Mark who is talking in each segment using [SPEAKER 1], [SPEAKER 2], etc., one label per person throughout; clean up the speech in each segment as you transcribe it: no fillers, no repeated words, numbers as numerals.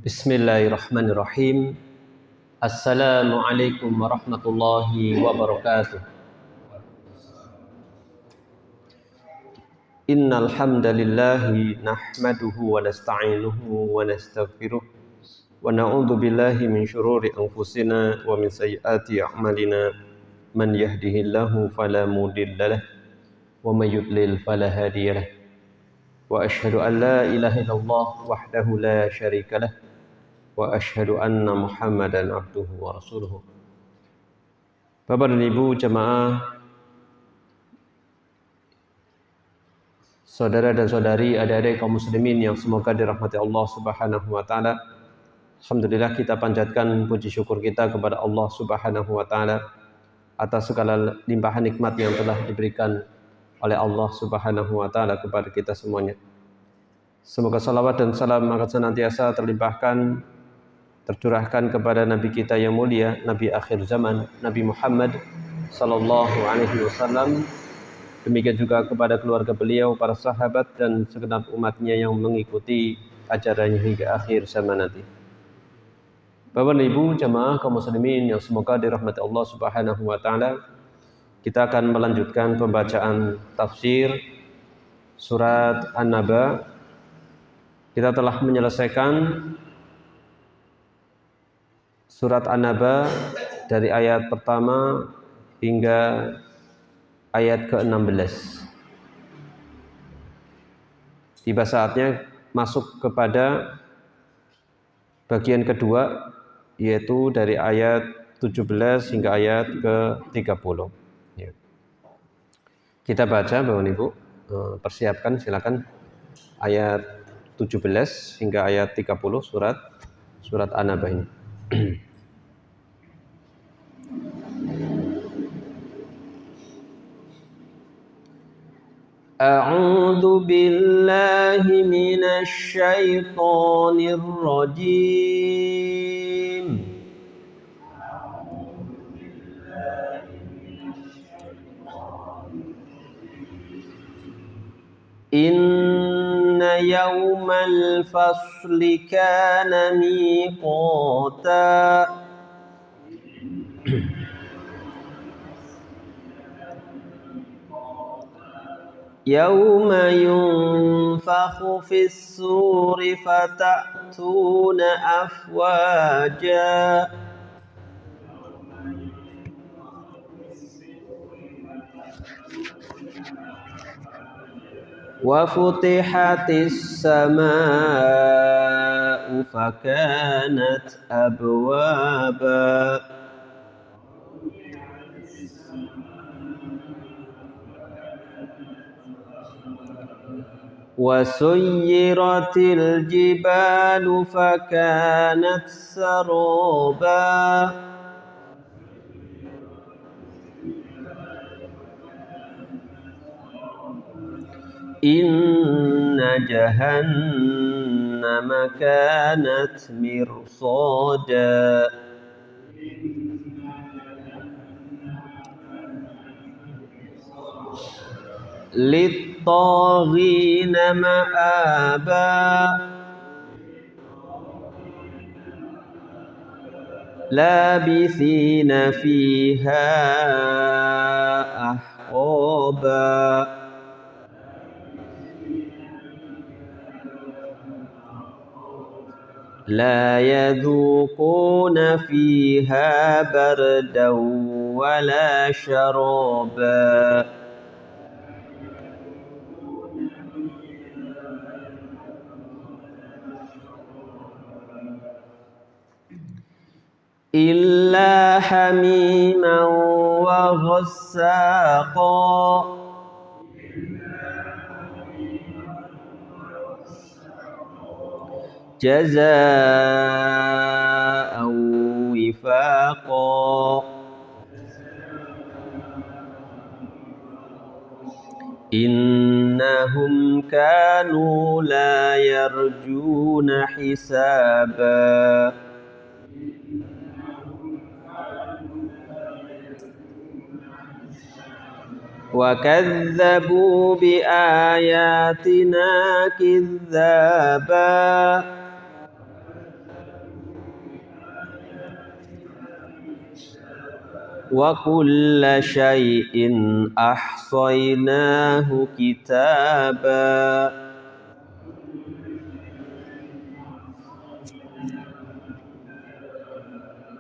[SPEAKER 1] Bismillahirrahmanirrahim. Assalamualaikum warahmatullahi wabarakatuh. Innal hamdalillahi nahmaduhu wa nasta'inuhu wa nastaghfiruh wa na'udzu billahi min shururi anfusina wa min sayyiati a'malina. Man yahdihillahu fala mudilla lahu wa may yudlil fala hadiya lahu. Wa asyhadu an la ilaha illallah wahdahu la syarika lahu wa asyhadu anna Muhammadan abduhu wa rasuluhu. Bapak dan Ibu jemaah, saudara dan saudari, adik-adik kaum muslimin yang semoga dirahmati Allah Subhanahu wa taala. Alhamdulillah, kita panjatkan puji syukur kita kepada Allah Subhanahu wa taala atas segala limpahan nikmat yang telah diberikan oleh Allah Subhanahu wa taala kepada kita semuanya. Semoga salawat dan salam akan senantiasa terlimpahkan, tercurahkan kepada Nabi kita yang mulia, Nabi akhir zaman, Nabi Muhammad sallallahu alaihi wasallam. Demikian juga kepada keluarga beliau, para sahabat dan segenap umatnya yang mengikuti ajarannya hingga akhir zaman nanti. Bapak dan Ibu jemaah kaum muslimin yang semoga dirahmati Allah Subhanahu wa taala, kita akan melanjutkan pembacaan tafsir surat An-Naba. Kita telah menyelesaikan surat An-Naba dari ayat pertama hingga ayat ke-16. Tiba saatnya masuk kepada bagian kedua, yaitu dari ayat 17 hingga ayat ke-30. Kita baca, Bapak Ibu, persiapkan silakan ayat 17 hingga ayat 30 surat An-Naba ini. A'udzu billahi minasy syaithanir rajim. Inna yawmal fasli kana miqata. Yawma yunfakhu fis-suri fata'tuna afwaja. Wa futihatis samaa'u fakanat abwaba. Wa suyyiratil jibalu fakanat saraba. Inna jahannama kanat mirsada. Lit-taghina ma'aba. Labithina fiha ahqaba. La yadhuquna fiha bardan wala syaraba. Illa hamiman wa ghassaqa. Jazaa'an wifaqa. Innahum kanu la yarjuna hisaba. وكذبوا بآياتنا كذابا wa kulla syai'in ahsaynahu kitaba.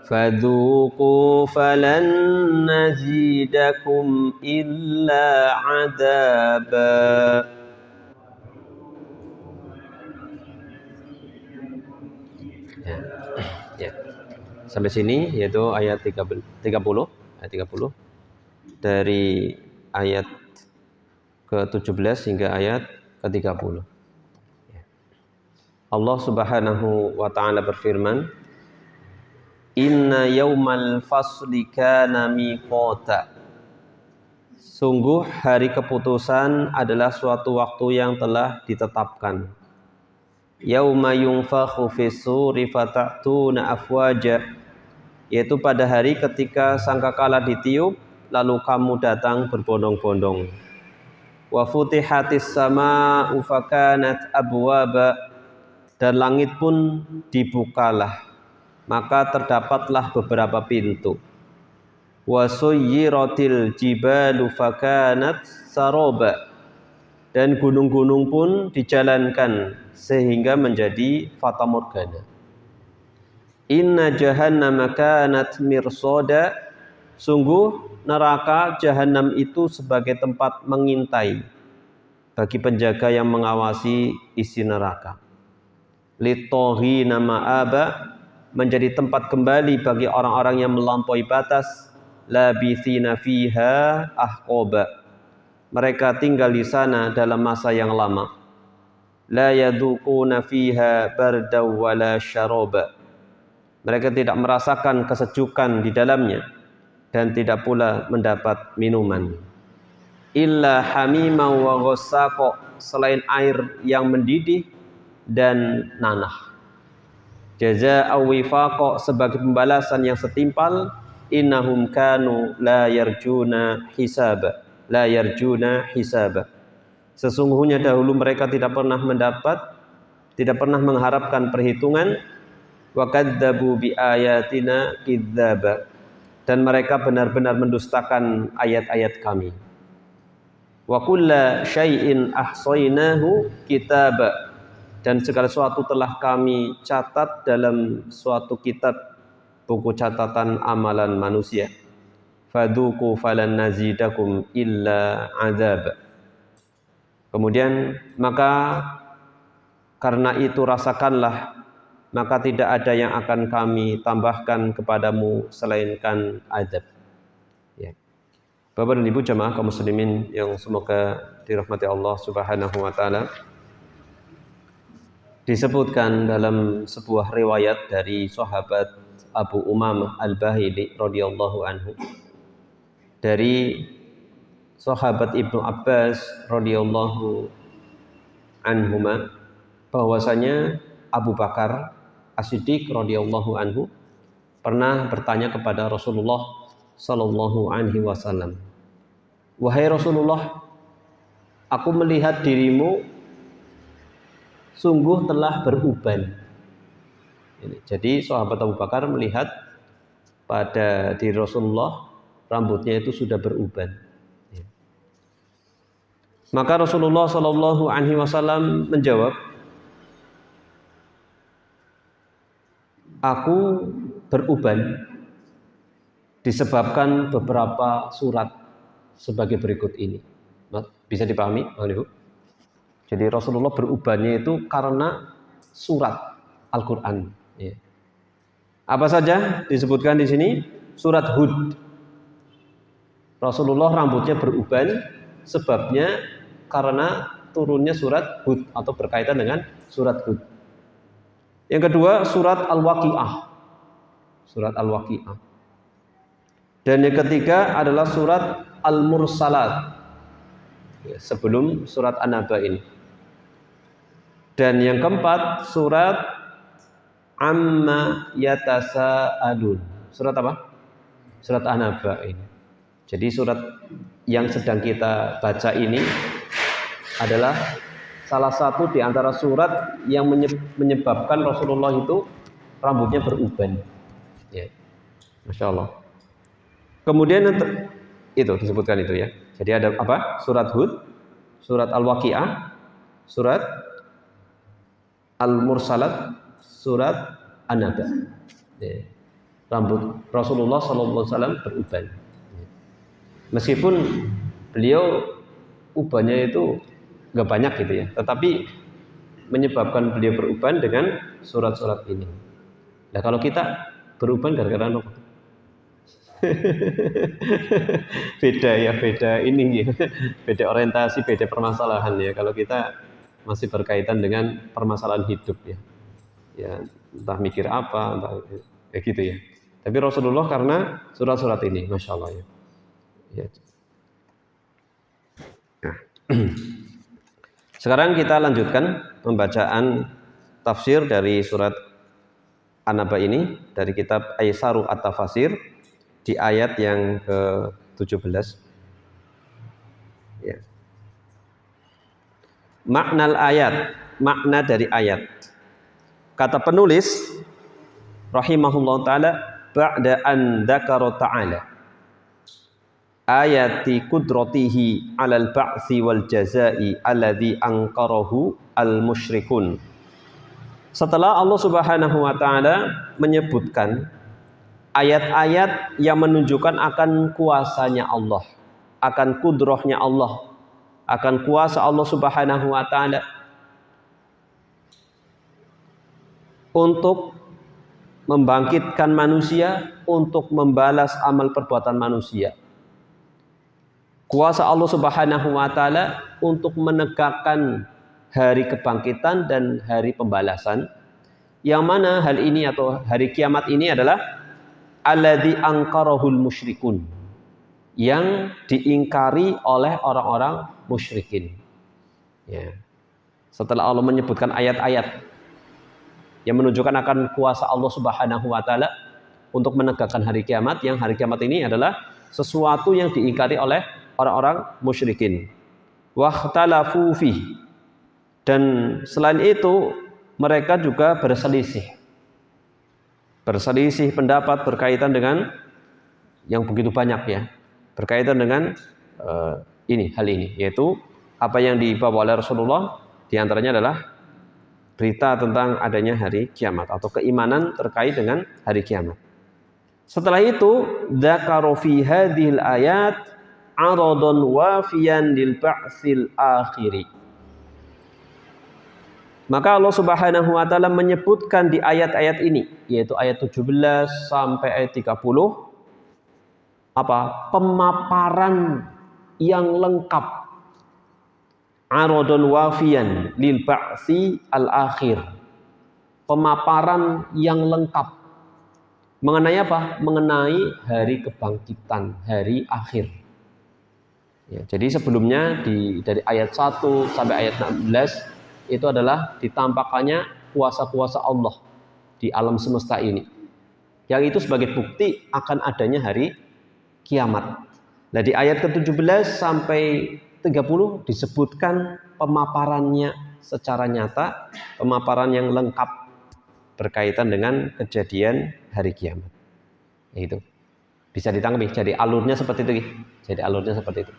[SPEAKER 1] Fadzuqu falan nazidakum illa adaba. Ya. Sampai sini yaitu ayat 30 ayat 30 dari ayat ke-17 hingga ayat ke-30. Allah Subhanahu wa taala berfirman, Inna yaumal fasli kana miqata. Sungguh hari keputusan adalah suatu waktu yang telah ditetapkan. Yauma yunfakhu fis-suri fata'tuna afwaja, yaitu pada hari ketika sangkakala ditiup lalu kamu datang berbondong-bondong. Wa futihatis samaa'u fakanat abwaba, dan langit pun dibukalah maka terdapatlah beberapa pintu. Wa suyyiratil jibalu fakanat saroba, dan gunung-gunung pun dijalankan sehingga menjadi fata morgana. Inna jahannama kanat mirsada, sungguh neraka jahanam itu sebagai tempat mengintai bagi penjaga yang mengawasi isi neraka. Litoghina ma'aba, menjadi tempat kembali bagi orang-orang yang melampaui batas. Labithina fiha ahqaba, mereka tinggal di sana dalam masa yang lama. La yadhuquna fiha bardaw wala syaraba, mereka tidak merasakan kesejukan di dalamnya dan tidak pula mendapat minuman. Illa hamima wa ghassaqa, selain air yang mendidih dan nanah. Jazaa'a wifaqa, sebagai pembalasan yang setimpal. Innahum kanu la yarjuna hisaba, la yarjuna hisaba, sesungguhnya dahulu mereka tidak pernah mengharapkan perhitungan. Wa kadzdzabu bi ayatina kidzaba, dan mereka benar-benar mendustakan ayat-ayat kami. Wa kulla syai'in ahsaynahu kitaba, dan segala sesuatu telah kami catat dalam suatu kitab, buku catatan amalan manusia. Fadzuqu falan nazidakum illa adzab. Kemudian maka karena itu rasakanlah, maka tidak ada yang akan kami tambahkan kepadamu selainkan azab. Ya. Bapak dan Ibu jamaah kaum muslimin yang semoga dirahmati Allah Subhanahu wa taala. Disebutkan dalam sebuah riwayat dari sahabat Abu Umamah Al-Bahili radhiyallahu anhu, dari sahabat Ibnu Abbas radhiyallahu anhuma, bahwasanya Abu Bakar As-Siddiq radhiyallahu anhu pernah bertanya kepada Rasulullah sallallahu alaihi wasallam, "Wahai Rasulullah, aku melihat dirimu sungguh telah beruban." Jadi sahabat Abu Bakar melihat pada diri Rasulullah rambutnya itu sudah beruban. Maka Rasulullah Shallallahu Alaihi Wasallam menjawab, aku beruban disebabkan beberapa surat sebagai berikut ini. Bisa dipahami, Ibu? Jadi Rasulullah berubannya itu karena surat Al-Quran. Ya. Apa saja disebutkan di sini? Surat Hud. Rasulullah rambutnya beruban sebabnya karena turunnya surat Hud atau berkaitan dengan surat Hud. Yang kedua surat Al-Waqi'ah. Surat Al-Waqi'ah. Dan yang ketiga adalah surat Al-Mursalat. Ya, sebelum surat An-Naba ini. Dan yang keempat surat Amma Yatasa'alun. Surat apa? Surat An-Naba ini. Jadi surat yang sedang kita baca ini adalah salah satu di antara surat yang menyebabkan Rasulullah itu rambutnya beruban. Ya. Masya Allah. Kemudian itu disebutkan itu ya. Jadi ada apa? Surat Hud, surat Al-Waqiah, surat Al-Mursalat, surat An-Naba. Ya. Rambut Rasulullah SAW beruban. Meskipun beliau ubannya itu nggak banyak gitu ya, tetapi menyebabkan beliau beruban dengan surat-surat ini. Nah kalau kita beruban gara-gara apa? Beda ya, beda ini ya. Beda orientasi, beda permasalahan ya. Kalau kita masih berkaitan dengan permasalahan hidup ya. Ya, entah mikir apa, entah kayak gitu ya. Tapi Rasulullah karena surat-surat ini, masya Allah ya. Ya. Nah. Sekarang kita lanjutkan pembacaan tafsir dari surat An-Naba ini dari kitab Aisaru At-Tafasir di ayat yang ke-17. Ya. Makna ayat, makna dari ayat. Kata penulis rahimahullah taala ba'da an dzakara ta'ala ayati qudratihi 'alal ba'tsi wal jazaa'i alladzi anqarahu al musyrikun. Setelah Allah Subhanahu wa taala menyebutkan ayat-ayat yang menunjukkan akan kuasanya Allah, akan kudrahnya Allah, akan kuasa Allah Subhanahu wa taala untuk membangkitkan manusia, untuk membalas amal perbuatan manusia. Kuasa Allah Subhanahu wa taala untuk menegakkan hari kebangkitan dan hari pembalasan. Yang mana hal ini atau hari kiamat ini adalah alladzi angkarahul musyrikun, yang diingkari oleh orang-orang musyrikin. Ya. Setelah Allah menyebutkan ayat-ayat yang menunjukkan akan kuasa Allah Subhanahu wa taala untuk menegakkan hari kiamat, yang hari kiamat ini adalah sesuatu yang diingkari oleh orang-orang musyrikin. Wakhtalafu fi, dan selain itu mereka juga berselisih pendapat berkaitan dengan yang begitu banyak ya, berkaitan dengan hal ini, yaitu apa yang dibawa oleh Rasulullah, diantaranya adalah berita tentang adanya hari kiamat atau keimanan terkait dengan hari kiamat. Setelah itu dzakara fi hadhil ayat aradun wafiyan lil ba'tsil akhiri. Maka Allah Subhanahu wa taala menyebutkan di ayat-ayat ini, yaitu ayat 17 sampai ayat 30, apa? Pemaparan yang lengkap. Aradun wafiyan lil ba'tsi al-akhir. Pemaparan yang lengkap. Mengenai apa? Mengenai hari kebangkitan, hari akhir. Ya, jadi sebelumnya dari ayat 1 sampai ayat 16 itu adalah ditampakkannya kuasa-kuasa Allah di alam semesta ini. Yang itu sebagai bukti akan adanya hari kiamat. Nah, di ayat ke-17 sampai 30 disebutkan pemaparannya secara nyata, pemaparan yang lengkap berkaitan dengan kejadian hari kiamat. Itu bisa ditanggapi. Jadi alurnya seperti itu. Jadi alurnya seperti itu.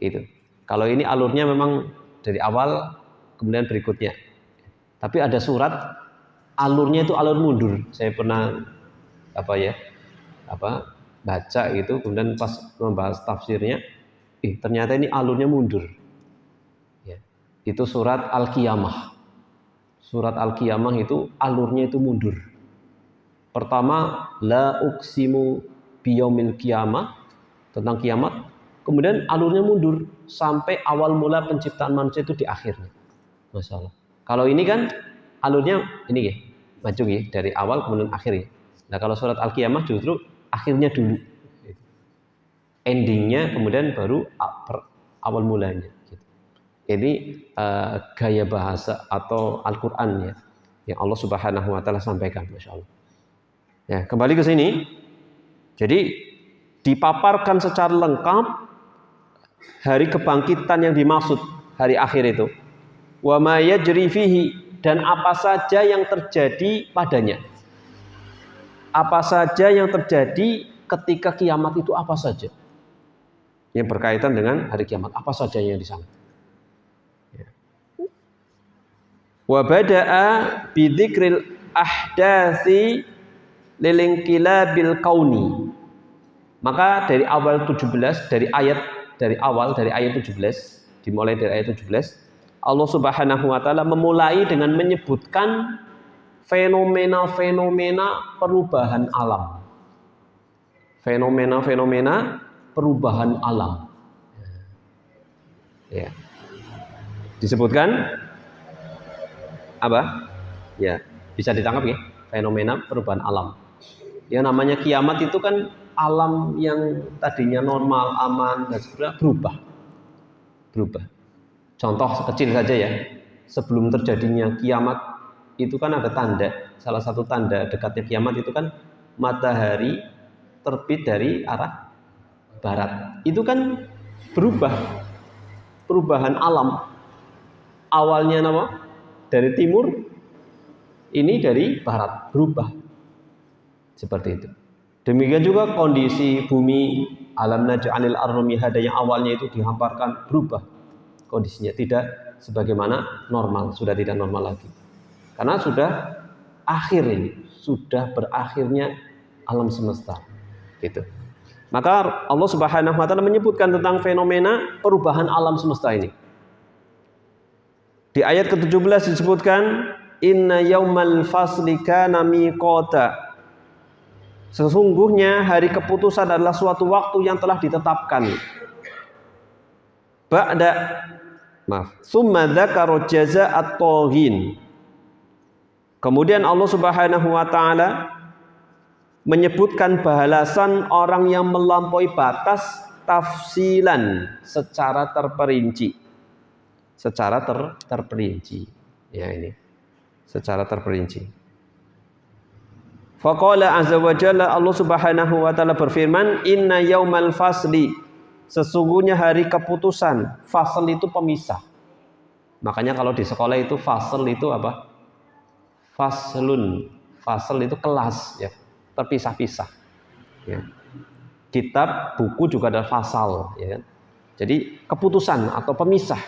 [SPEAKER 1] Itu. Kalau ini alurnya memang dari awal kemudian berikutnya. Tapi ada surat alurnya itu alur mundur. Saya pernah baca gitu, kemudian pas membahas tafsirnya, ternyata ini alurnya mundur. Ya. Itu surat Al-Qiyamah. Surat Al-Qiyamah itu alurnya itu mundur. Pertama, la uqsimu biyaumil qiyamah, tentang kiamat. Kemudian alurnya mundur sampai awal mula penciptaan manusia itu di akhirnya. Masya Allah. Kalau ini kan alurnya ini ya, maju ya, dari awal kemudian akhir ya. Nah kalau surat Al-Qiyamah justru akhirnya dulu. Endingnya kemudian baru awal mulanya. Ini gaya bahasa atau Al-Quran ya, yang Allah Subhanahu wa taala sampaikan. Masya Allah. Ya, kembali ke sini. Jadi dipaparkan secara lengkap hari kebangkitan yang dimaksud hari akhir itu. Wa ma yajri fihi, dan apa saja yang terjadi padanya. Apa saja yang terjadi ketika kiamat itu apa saja. Yang berkaitan dengan hari kiamat, apa saja yang di sana. Wa bada'a bidzikril ahdatsi lilingkilabil kauni. Maka dari awal 17, dari ayat 17, dimulai dari ayat 17, Allah Subhanahu wa taala memulai dengan menyebutkan fenomena-fenomena perubahan alam. Fenomena-fenomena perubahan alam. Ya. Disebutkan apa? Ya, bisa ditangkap ya, fenomena perubahan alam. Yang namanya kiamat itu kan alam yang tadinya normal, aman dan sebagainya berubah. Contoh kecil saja ya. Sebelum terjadinya kiamat itu kan ada tanda. Salah satu tanda dekatnya kiamat itu kan matahari terbit dari arah barat. Itu kan perubahan alam. Awalnya apa? Dari timur, ini dari barat, berubah. Seperti itu. Demikian juga kondisi bumi, alam naj'alil arda mihada yang awalnya itu dihamparkan, berubah kondisinya, tidak sebagaimana normal, sudah tidak normal lagi. Karena sudah akhir ini, sudah berakhirnya alam semesta. Gitu. Maka Allah Subhanahu wa taala menyebutkan tentang fenomena perubahan alam semesta ini. Di ayat ke-17 disebutkan inna yaumal fasli kana miqata. Sesungguhnya hari keputusan adalah suatu waktu yang telah ditetapkan. Summa dzakara jazaa'at taghin. Kemudian Allah Subhanahu wa taala menyebutkan balasan orang yang melampaui batas tafsilan secara terperinci. Secara terperinci. Ya ini. Secara terperinci. Faqala azza wa jalla, Allah Subhanahu wa taala berfirman, "Inna yaumal fasli." Sesungguhnya hari keputusan. Fasl itu pemisah. Makanya kalau di sekolah itu fasl itu apa? Faslun. Fasl itu kelas ya, terpisah-pisah. Ya. Kitab, buku juga ada fasal ya kan. Jadi keputusan atau pemisah.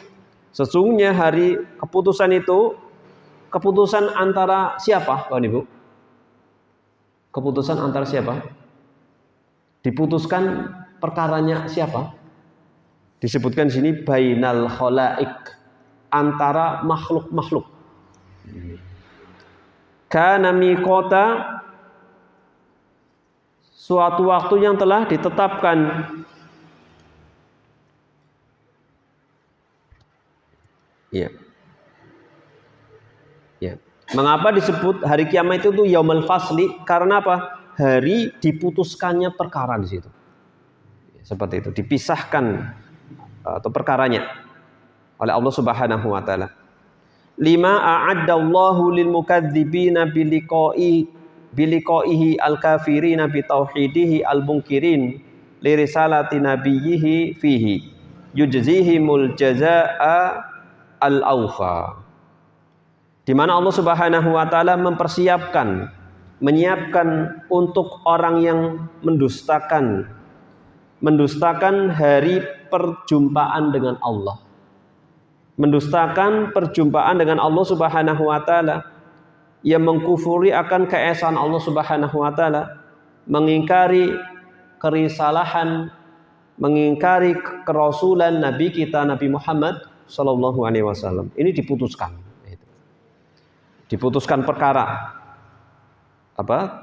[SPEAKER 1] Sesungguhnya hari keputusan itu keputusan antara siapa, Bapak Ibu? Keputusan antara siapa? Diputuskan perkaranya siapa? Disebutkan di sini bainal khalaik, antara makhluk-makhluk. Kana miqata, suatu waktu yang telah ditetapkan. Ya. Ya. Mengapa disebut hari kiamat itu yaumul fasli? Karena apa? Hari diputuskannya perkara di situ. Seperti itu, dipisahkan atau perkaranya oleh Allah Subhanahu wa taala. Lima a'addallahu lil mukadzibina biliqaihi al-kafirina bi tauhidihi al-munkirin li risalati nabiyhi fihi yujzihimul jazaa'a al-awfa. Di mana Allah Subhanahu wa taala menyiapkan untuk orang yang mendustakan hari perjumpaan dengan Allah. Mendustakan perjumpaan dengan Allah Subhanahu wa taala, yang mengkufuri akan keesaan Allah Subhanahu wa taala, mengingkari kerisalahan, mengingkari kerasulan Nabi kita Nabi Muhammad sallallahu alaihi wasallam. Ini diputuskan perkara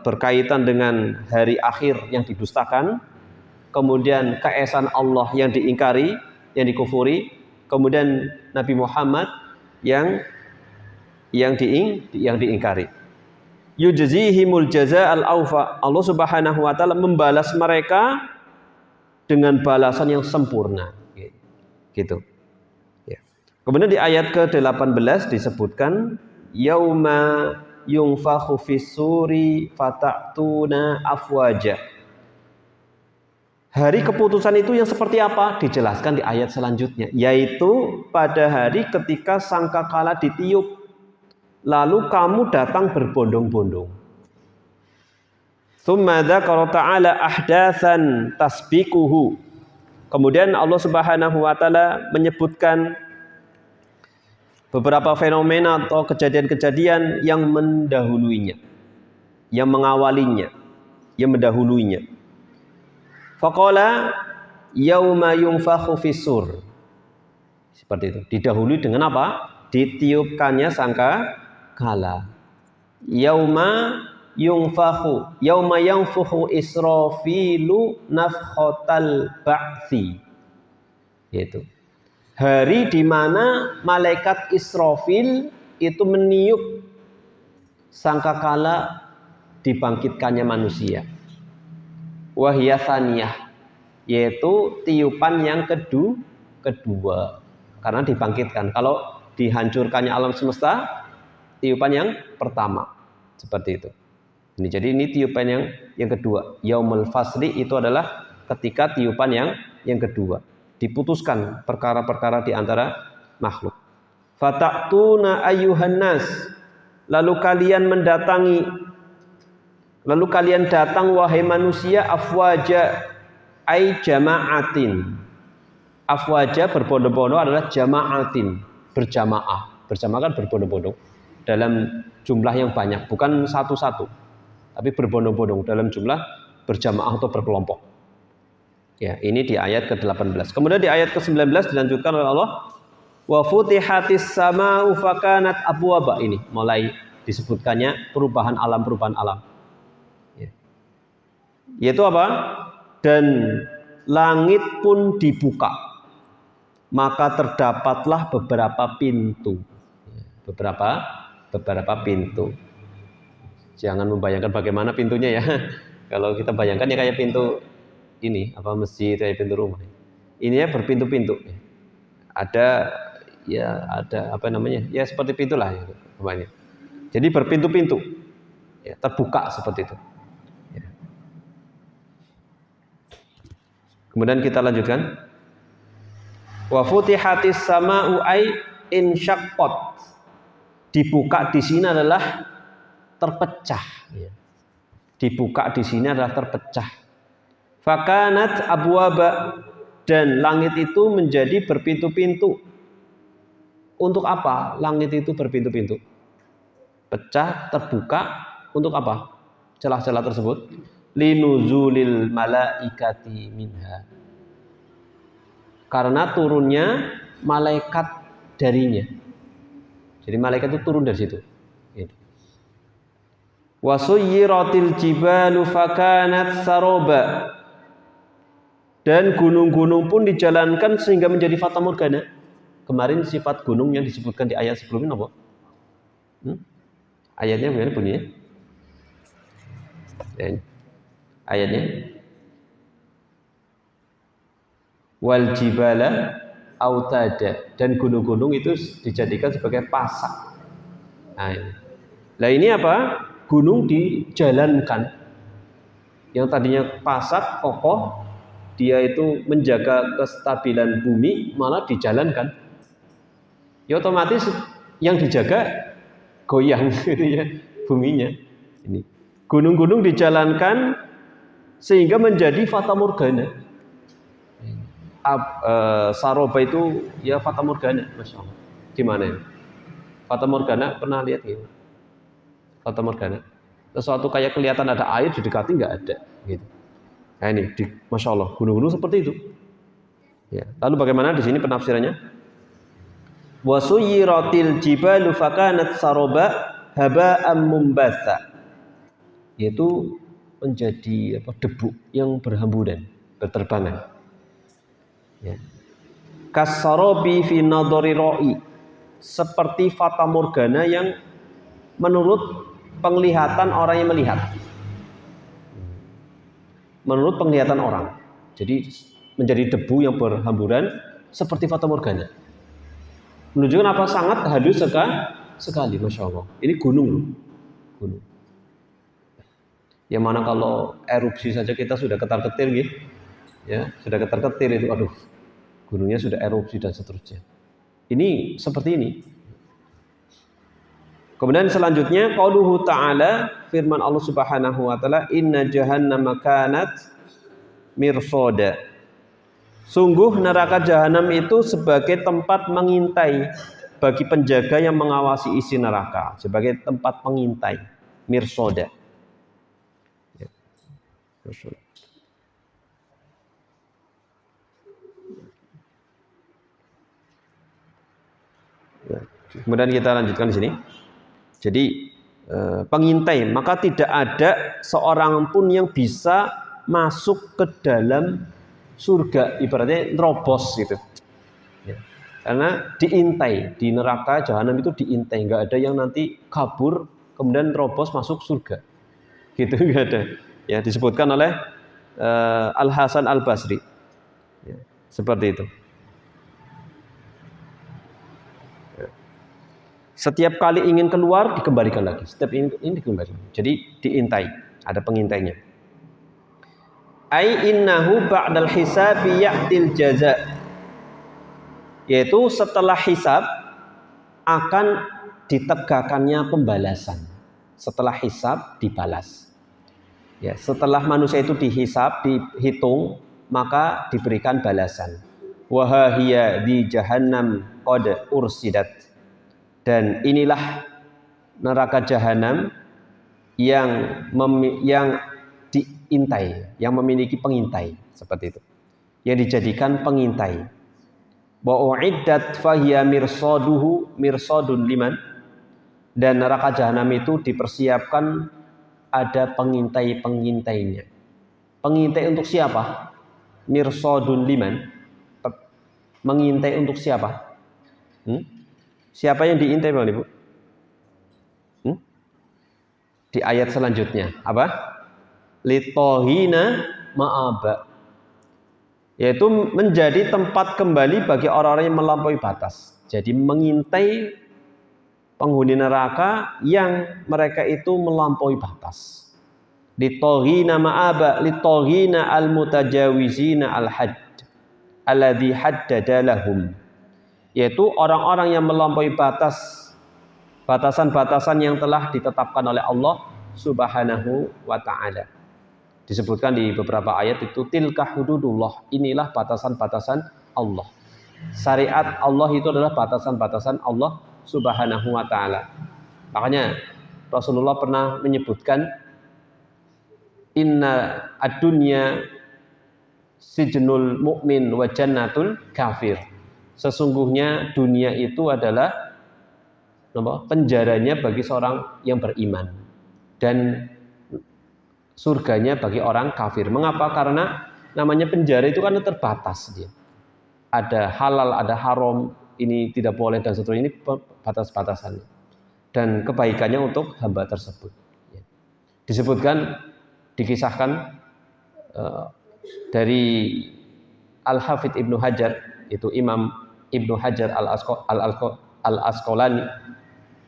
[SPEAKER 1] berkaitan dengan hari akhir yang didustakan, kemudian keesaan Allah yang diingkari, yang dikufuri, kemudian Nabi Muhammad yang diingkari. Yujzihimul jazaa'al awfa. Allah Subhanahu wa taala membalas mereka dengan balasan yang sempurna. Gitu. Kemudian di ayat ke-18 disebutkan yauma yunfakhu fis-suri fata'tuna afwaja. Hari keputusan itu yang seperti apa? Dijelaskan di ayat selanjutnya, yaitu pada hari ketika sangkakala ditiup, lalu kamu datang berbondong-bondong. Tsumma dzakara ta'ala ahdatsan tasbiquhu. Kemudian Allah Subhanahu wa taala menyebutkan beberapa fenomena atau kejadian-kejadian yang mendahuluinya, yang mengawalinya, yang mendahuluinya. Faqala yauma yunfakhu fis-sur. Seperti itu. Didahului dengan apa? Ditiupkannya sangkakala. Yauma yunfakhu, yauma yanfukhu Israfilu nafkhatal ba'tsi. Yaitu hari di mana malaikat Israfil itu meniup sangkakala dibangkitkannya manusia. Wahya tsaniyah, yaitu tiupan yang kedua karena dibangkitkan. Kalau dihancurkannya alam semesta, tiupan yang pertama. Seperti itu. Jadi ini tiupan yang kedua. Yaumul fasli itu adalah ketika tiupan yang kedua. Diputuskan perkara-perkara di antara makhluk. Fata'tuna ayyuhan nas. Lalu kalian datang wahai manusia afwaja ay jama'atin. Afwaja berbondong-bondong adalah jama'atin, berjamaah. Berjamaah kan berbondong-bondong dalam jumlah yang banyak, bukan satu-satu. Tapi berbondong-bondong dalam jumlah berjamaah atau berkelompok. Ya, ini di ayat ke-18. Kemudian di ayat ke-19 dilanjutkan oleh Allah, wa futihatis sama'u fakanat abwaba. Ini mulai disebutkannya perubahan alam. Ya. Yaitu apa? Dan langit pun dibuka. Maka terdapatlah beberapa pintu. Beberapa pintu. Jangan membayangkan bagaimana pintunya ya. Kalau kita bayangkan ya kayak pintu ini, masjid, kayak pintu rumah. Ini ya berpintu-pintu. Ada ya seperti pintulah ya, namanya. Jadi berpintu-pintu. Ya, terbuka seperti itu. Ya. Kemudian kita lanjutkan. Wa futihatis sama'u ay insyaqqat. Dibuka di sini adalah terpecah. Dibuka di sini adalah terpecah. Fakanat abwaba, dan langit itu menjadi berpintu-pintu. Untuk apa? Langit itu berpintu-pintu. Pecah, terbuka untuk apa? Celah-celah tersebut linuzulil malaikati minha. Karena turunnya malaikat darinya. Jadi malaikat itu turun dari situ. Wasuyyiratil jibalu fakanat saroba, dan gunung-gunung pun dijalankan sehingga menjadi fata morgana. Kemarin sifat gunung yang disebutkan di ayat sebelumnya apa? Ayatnya bagaimana bunyinya? Ayatnya wal jibala autada, dan gunung-gunung itu dijadikan sebagai pasak. Nah ini apa? Gunung dijalankan. Yang tadinya pasak, kokoh, dia itu menjaga kestabilan bumi, malah dijalankan. Ya otomatis yang dijaga goyang gitu ya, buminya. Ini gunung-gunung dijalankan sehingga menjadi fata morgana. Saroba itu ya fata morgana, masya Allah. Di mana ya? Fata morgana pernah lihat gitu? Fata morgana, sesuatu kayak kelihatan ada air didekati nggak ada, gitu. Nah ini, masya Allah, gunung-gunung seperti itu. Ya. Lalu bagaimana di sini penafsirannya? Wasuyiratil jibalu fakanat saroba haba'am mumbatha, yaitu menjadi debu yang berhamburan, berterbangan. Ya. Kasarobi fi nadhari ra'i, seperti fata morgana yang menurut penglihatan orang yang melihat. Menurut penglihatan orang. Jadi menjadi debu yang berhamburan seperti fata morgana. Menunjukkan apa? Sangat halus sekali, masya Allah. Ini gunung. Yang mana kalau erupsi saja kita sudah ketar-ketir gitu. Ya, sudah ketar-ketir itu, aduh. Gunungnya sudah erupsi dan seterusnya. Ini seperti ini. Kemudian selanjutnya qauluhu ta'ala, firman Allah Subhanahu wa taala, inna jahannama kanat mirsada. Sungguh neraka jahanam itu sebagai tempat mengintai bagi penjaga yang mengawasi isi neraka, sebagai tempat pengintai, mirsada. Ya. Ya. Kemudian kita lanjutkan di sini. Jadi pengintai, maka tidak ada seorang pun yang bisa masuk ke dalam surga, ibaratnya nerobos gitu. Ya. Karena diintai di neraka jahanam itu diintai, nggak ada yang nanti kabur kemudian nerobos masuk surga, gitu nggak ada. Ya disebutkan oleh Al Hasan Al Basri, ya, seperti itu. Setiap kali ingin keluar dikembalikan lagi. Setiap ini dikembalikan. Jadi diintai, ada pengintainya. Ai innahu ba'dal hisabi ya'til jaza. Yaitu setelah hisab akan ditegakkannya pembalasan. Setelah hisab dibalas. Ya, setelah manusia itu dihisab, dihitung, maka diberikan balasan. Wa hiya di jahannam qad ursidat. Dan inilah neraka jahanam yang diintai, yang memiliki pengintai, seperti itu, yang dijadikan pengintai. Wa uiddat fahiya mirsadun liman, dan neraka jahanam itu dipersiapkan ada pengintai-pengintainya. Pengintai untuk siapa? Mirsadun liman, mengintai untuk siapa? Siapa yang diintai, Bapak Ibu? Di ayat selanjutnya apa? Litohina ma'aba, yaitu menjadi tempat kembali bagi orang-orang yang melampaui batas. Jadi mengintai penghuni neraka yang mereka itu melampaui batas. Litohina ma'aba, litohina al-mutajawizina al-hadd alladhi haddada lahum, yaitu orang-orang yang melampaui batasan-batasan yang telah ditetapkan oleh Allah Subhanahu wa ta'ala. Disebutkan di beberapa ayat itu, tilka hududullah, inilah batasan-batasan Allah. Syariat Allah itu adalah batasan-batasan Allah Subhanahu wa ta'ala. Makanya Rasulullah pernah menyebutkan, inna ad-dunya sijnul mu'min wa jannatul kafir. Sesungguhnya dunia itu adalah penjaranya bagi seorang yang beriman dan surganya bagi orang kafir. Mengapa? Karena namanya penjara itu kan terbatas dia. Ada halal, ada haram, ini tidak boleh dan seterusnya, ini batas-batasannya. Dan kebaikannya untuk hamba tersebut. Disebutkan, dikisahkan dari Al-Hafidh Ibnu Hajar, itu Imam Ibnu Hajar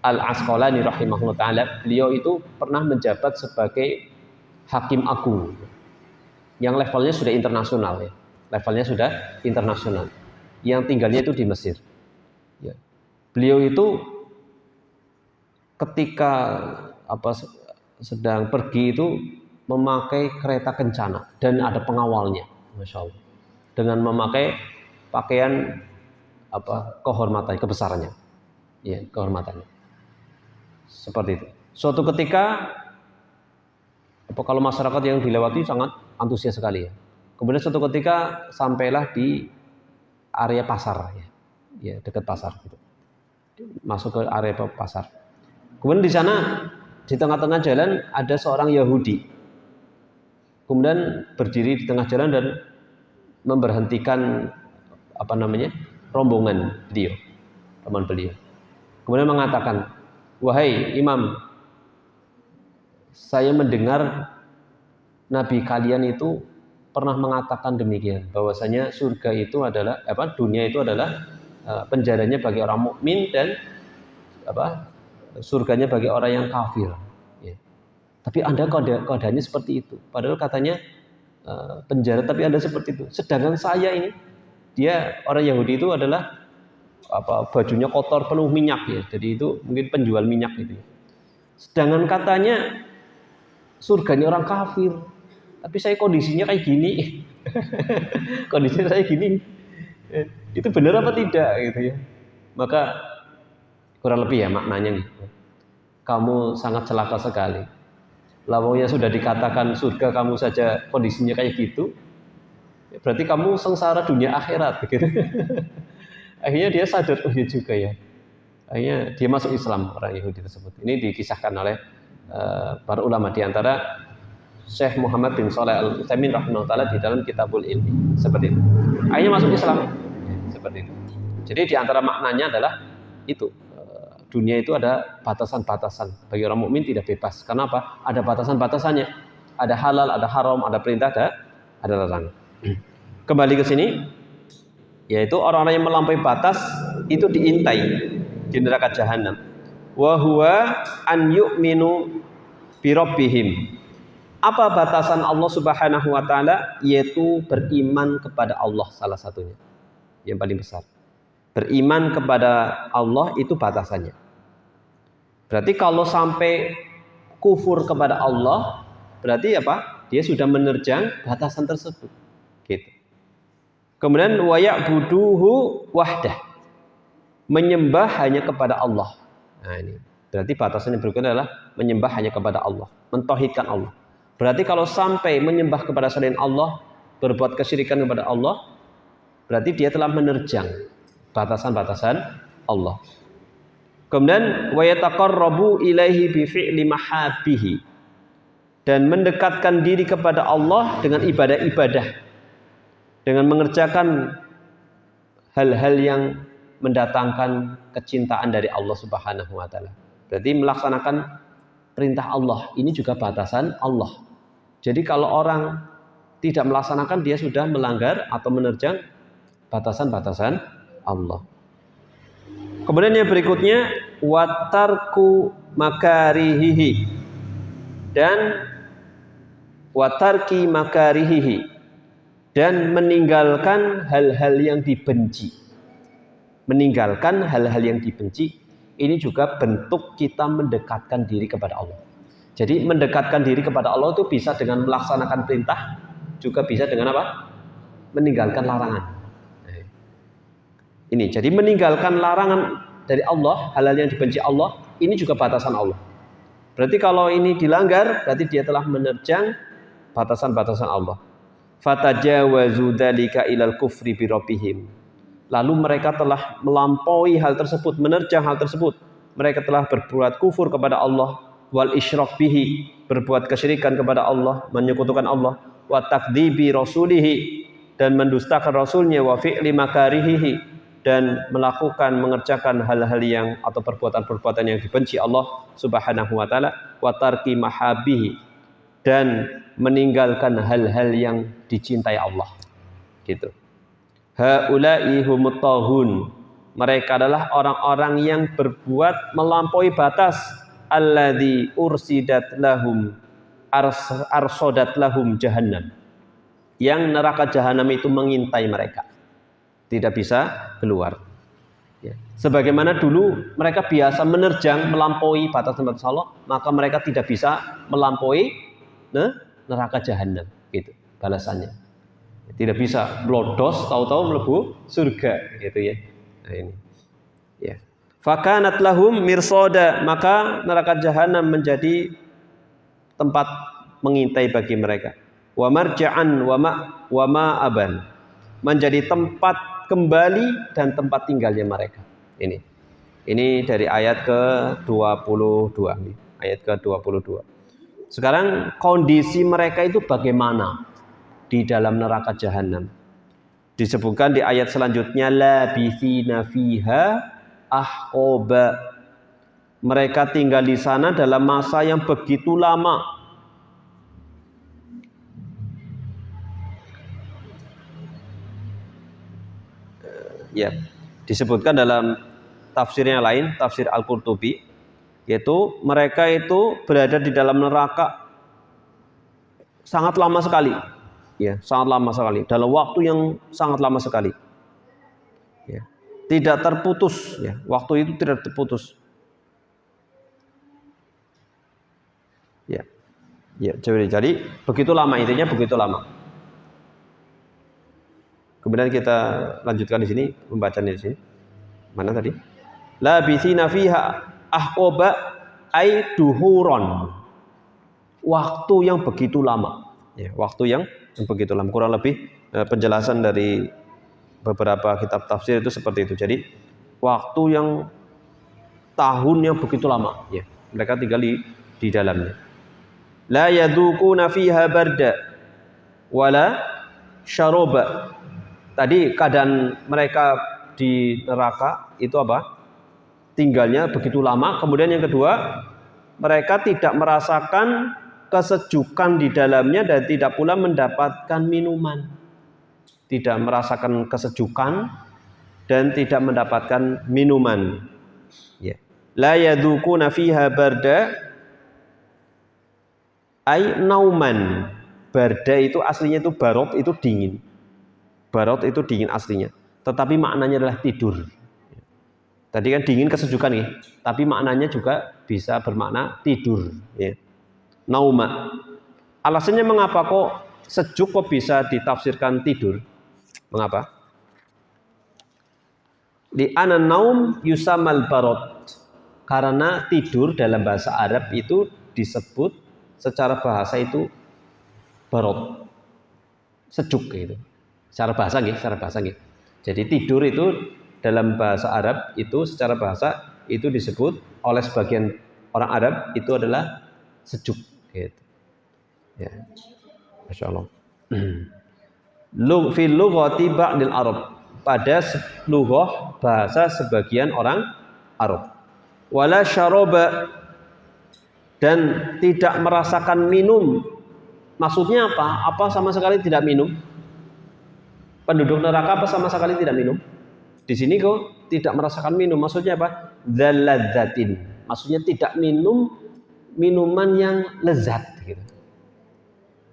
[SPEAKER 1] Al-Asqalani rahimahullah ta'ala. Beliau itu pernah menjabat sebagai hakim agung yang levelnya sudah internasional, ya. Levelnya sudah internasional, yang tinggalnya itu di Mesir, ya. Beliau itu ketika sedang pergi itu memakai kereta kencana dan ada pengawalnya, Masya Allah, dengan memakai pakaian kehormatan, kebesarannya, ya, kehormatannya, seperti itu. Suatu ketika kalau masyarakat yang dilewati sangat antusias sekali, ya. Kemudian suatu ketika sampailah di area pasar, ya, dekat pasar, gitu. Masuk ke area pasar. Kemudian di sana di tengah-tengah jalan ada seorang Yahudi. Kemudian berdiri di tengah jalan dan memberhentikan rombongan beliau, teman beliau. Kemudian mengatakan, wahai imam, saya mendengar Nabi kalian itu pernah mengatakan demikian, bahwasanya surga itu adalah dunia itu adalah penjaranya bagi orang mukmin dan surganya bagi orang yang kafir. Ya. Tapi Anda keadaannya seperti itu. Padahal katanya penjara, tapi Anda seperti itu. Sedangkan saya ini, dia orang Yahudi itu adalah bajunya kotor penuh minyak ya. Jadi itu mungkin penjual minyak gitu. Sedangkan katanya surganya orang kafir. Tapi saya kondisinya kayak gini. Kondisinya saya gini. Itu benar apa tidak gitu ya. Maka kurang lebih ya maknanya nih. Kamu sangat celaka sekali. Lawangnya sudah dikatakan surga kamu saja kondisinya kayak gitu. Berarti kamu sengsara dunia akhirat begitu. Akhirnya dia sadar, oh iya juga ya. Akhirnya dia masuk Islam, orang Yahudi tersebut. Ini dikisahkan oleh para ulama, di antara Syekh Muhammad bin Shalih Al-Utsaimin rahimahullah di dalam Kitabul Ilmi, seperti itu. Akhirnya masuk Islam, seperti itu. Jadi di antara maknanya adalah itu, dunia itu ada batasan-batasan. Bagi orang mukmin tidak bebas. Kenapa? Ada batasan-batasannya. Ada halal, ada haram, ada perintah, ada larangan. Kembali ke sini. Yaitu orang-orang yang melampaui batas itu diintai di neraka jahanam. Wa huwa an yu'minu bi rabbihim. Apa batasan Allah Subhanahu wa taala? Yaitu beriman kepada Allah, salah satunya. Yang paling besar. Beriman kepada Allah itu batasannya. Berarti kalau sampai kufur kepada Allah, berarti apa? Dia sudah menerjang batasan tersebut. Gitu. Kemudian waya'buduhu wahdah, menyembah hanya kepada Allah. Nah ini berarti batasan yang berikutnya adalah menyembah hanya kepada Allah, mentauhidkan Allah. Berarti kalau sampai menyembah kepada selain Allah, berbuat kesyirikan kepada Allah, berarti dia telah menerjang batasan-batasan Allah. Kemudian wayataqarrabu ilaihi bi fi'li mahabbihi, dan mendekatkan diri kepada Allah dengan ibadah-ibadah, dengan mengerjakan hal-hal yang mendatangkan kecintaan dari Allah Subhanahu wa taala. Berarti melaksanakan perintah Allah, ini juga batasan Allah. Jadi kalau orang tidak melaksanakan, dia sudah melanggar atau menerjang batasan-batasan Allah. Kemudian yang berikutnya watarku makarihihi, dan watarki makarihihi, dan meninggalkan hal-hal yang dibenci. Meninggalkan hal-hal yang dibenci, ini juga bentuk kita mendekatkan diri kepada Allah. Jadi mendekatkan diri kepada Allah itu bisa dengan melaksanakan perintah, juga bisa dengan apa? Meninggalkan larangan. Ini, jadi meninggalkan larangan dari Allah, hal-hal yang dibenci Allah, ini juga batasan Allah. Berarti kalau ini dilanggar, berarti dia telah menerjang batasan-batasan Allah. Fatajawazu dzalika ilal kufri bi rabbihim. Lalu mereka telah melampaui hal tersebut, menerjang hal tersebut. Mereka telah berbuat kufur kepada Allah, wal isyrak bihi, berbuat kesyirikan kepada Allah, menyekutukan Allah, wa takdzibi rasulihi, dan mendustakan rasulnya, wa fi'li makarihihi, dan melakukan, mengerjakan hal-hal yang atau perbuatan-perbuatan yang dibenci Allah Subhanahu wa taala, wa tarki mahabihi, dan meninggalkan hal-hal yang dicintai Allah. Gitu. Haula'i humut taghun. Mereka adalah orang-orang yang berbuat melampaui batas. Alladzi ursidat lahum arsodat lahum jahannam. Yang neraka jahanam itu mengintai mereka. Tidak bisa keluar. Ya. Sebagaimana dulu mereka biasa menerjang, melampaui batas-batas Allah, maka mereka tidak bisa melampaui neraka jahanam, gitu balasannya. Tidak bisa blodos tahu-tahu mlebu surga, gitu ya. Nah ini. Ya. Fakanat lahum mirsada, maka neraka jahanam menjadi tempat mengintai bagi mereka. Wa marja'an wa ma'aban, menjadi tempat kembali dan tempat tinggalnya mereka. Ini dari ayat ke-22 nih, ayat ke-22. Sekarang kondisi mereka itu bagaimana di dalam neraka jahanam? Disebutkan di ayat selanjutnya, labithina fiha ahqaba. Mereka tinggal di sana dalam masa yang begitu lama. Ya, disebutkan dalam tafsirnya lain, tafsir Al-Qurtubi, yaitu mereka itu berada di dalam neraka sangat lama sekali. Ya, sangat lama sekali, dalam waktu yang sangat lama sekali. Ya. tidak terputus ya. Waktu itu tidak terputus. Ya. Ya, jadi begitu lama, intinya begitu lama. Kemudian kita lanjutkan di sini pembacaan di sini. Mana tadi? Labithina fiha ahqaba ay duhuron. Waktu yang begitu lama. Ya, waktu yang begitu lama. Kurang lebih penjelasan dari beberapa kitab tafsir itu seperti itu. Jadi waktu yang tahun yang begitu lama. Ya, mereka tinggal di dalamnya. La yadukuna fiha barda wala syaroba. Tadi keadaan mereka di neraka itu apa? Tinggalnya begitu lama. Kemudian yang kedua, mereka tidak merasakan kesejukan di dalamnya dan tidak pula mendapatkan minuman. Tidak merasakan kesejukan dan tidak mendapatkan minuman. Ya. La yadukuna fiha barda ay nauman. Barda itu aslinya itu barot, itu dingin. Barot itu dingin aslinya, tetapi maknanya adalah tidur. Tadi kan dingin kesejukan ya, tapi maknanya juga bisa bermakna tidur. Ya. Nauma. Alasannya mengapa kok sejuk kok bisa ditafsirkan tidur? Mengapa? Di anan naum yusamal barot. Karena tidur dalam bahasa Arab itu disebut secara bahasa itu barot, sejuk gitu. Secara bahasa gitu. Jadi tidur itu dalam bahasa Arab itu secara bahasa itu disebut oleh sebagian orang Arab itu adalah sejuk gitu. Ya. Masya Allah. Fil lughati ba'dil Arab, pada lughah bahasa sebagian orang Arab. Wala syaroba, dan tidak merasakan minum. Maksudnya apa? Apa sama sekali tidak minum? Penduduk neraka apa sama sekali tidak minum? Di sini kok tidak merasakan minum. Maksudnya apa? Dzalladzatin. Maksudnya tidak minum minuman yang lezat gitu.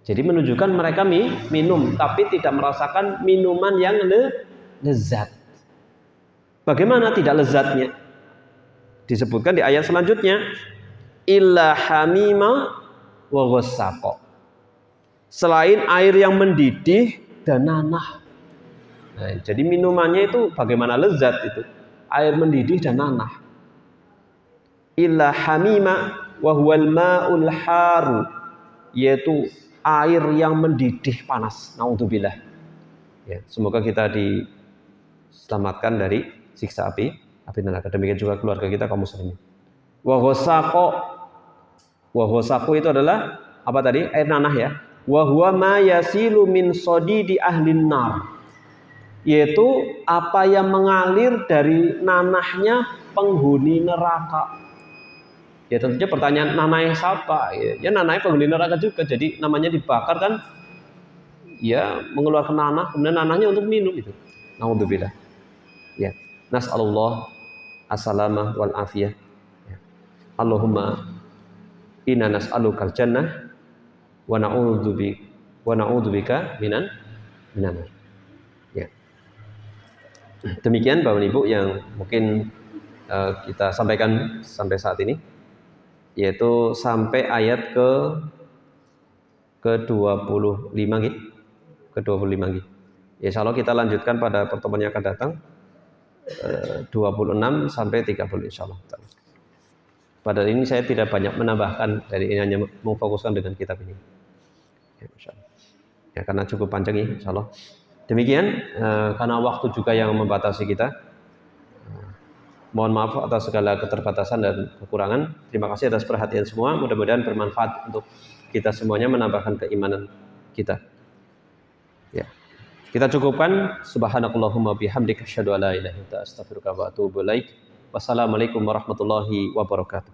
[SPEAKER 1] Jadi menunjukkan mereka minum tapi tidak merasakan minuman yang lezat. Bagaimana tidak lezatnya? Disebutkan di ayat selanjutnya, illa hamima wa ghassaqa. Selain air yang mendidih dan nanah. Nah, jadi minumannya itu bagaimana lezat itu, air mendidih dan nanah. Illa hamima wa huwal ma'ul haru, yaitu air yang mendidih panas. Naudzubillah. Ya, semoga kita diselamatkan dari siksa api neraka. Demikian juga keluarga kita kaum muslimin. Wa ghasaqu itu adalah apa tadi? Air nanah ya. Wa huwa ma yasilu min sadidi ahlin nar. Yaitu apa yang mengalir dari nanahnya penghuni neraka. Ya tentunya pertanyaan, nanahnya siapa? Ya nanahnya penghuni neraka juga. Jadi namanya dibakar kan, ya mengeluarkan nanah, kemudian nanahnya untuk minum itu. Naudzubillah. Ya, nas'alullah as-salamah wal afiyah. Ya. Allahumma inna nas'alukal jannah wa na'udzubika minan nar. Ya. Demikian Bapak Ibu yang mungkin kita sampaikan sampai saat ini, yaitu sampai ayat ke-25 gitu. Ke-25 gitu. Ya, insyaallah kita lanjutkan pada pertemuan yang akan datang 26 sampai 30 insyaallah. Pada ini saya tidak banyak menambahkan, dari ini hanya memfokuskan dengan kitab ini. Ya, insyaallah. Ya, karena cukup panjang ya insyaallah. Demikian karena waktu juga yang membatasi kita. Mohon maaf atas segala keterbatasan dan kekurangan. Terima kasih atas perhatian semua. Mudah-mudahan bermanfaat untuk kita semuanya, menambahkan keimanan kita. Ya. Kita cukupkan. Subhanakallahumma bihamdika asyhadu an la ilaha illa anta astaghfiruka wa atubu ilaik. Wassalamualaikum warahmatullahi wabarakatuh.